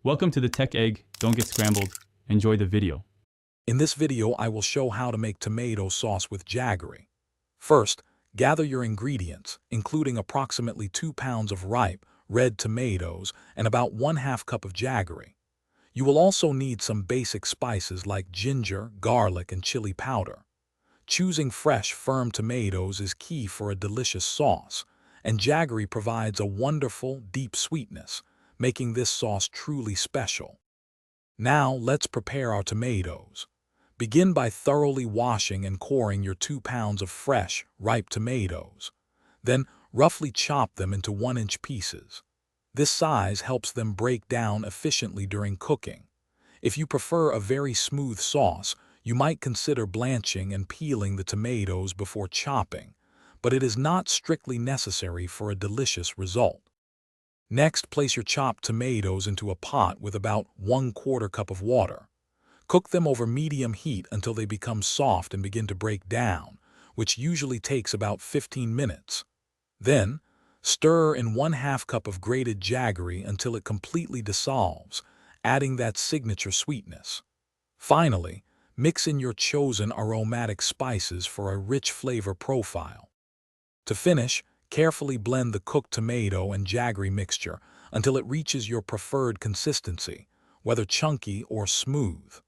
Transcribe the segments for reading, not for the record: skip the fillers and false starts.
Welcome to the Tech Egg. Don't get scrambled. Enjoy the video. In this video, I will show how to make tomato sauce with Jaggery. First, gather your ingredients, including approximately 2 pounds of ripe, red tomatoes and about 1/2 cup of Jaggery. You will also need some basic spices like ginger, garlic, and chili powder. Choosing fresh, firm tomatoes is key for a delicious sauce, and Jaggery provides a wonderful, deep sweetness, making this sauce truly special. Now, let's prepare our tomatoes. Begin by thoroughly washing and coring your 2 pounds of fresh, ripe tomatoes. Then, roughly chop them into 1-inch pieces. This size helps them break down efficiently during cooking. If you prefer a very smooth sauce, you might consider blanching and peeling the tomatoes before chopping, but it is not strictly necessary for a delicious result. Next, place your chopped tomatoes into a pot with about 1/4 cup of water. Cook them over medium heat until they become soft and begin to break down, which usually takes about 15 minutes. Then, stir in 1/2 cup of grated Jaggery until it completely dissolves, adding that signature sweetness. Finally, mix in your chosen aromatic spices for a rich flavor profile. To finish, carefully blend the cooked tomato and Jaggery mixture until it reaches your preferred consistency, whether chunky or smooth.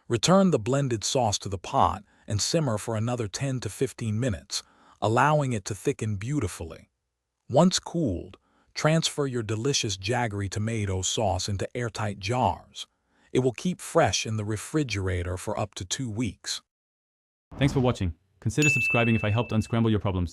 Return the blended sauce to the pot and simmer for another 10 to 15 minutes, allowing it to thicken beautifully. Once cooled, transfer your delicious Jaggery tomato sauce into airtight jars. It will keep fresh in the refrigerator for up to 2 weeks. Thanks for watching. Consider subscribing if I helped unscramble your problems.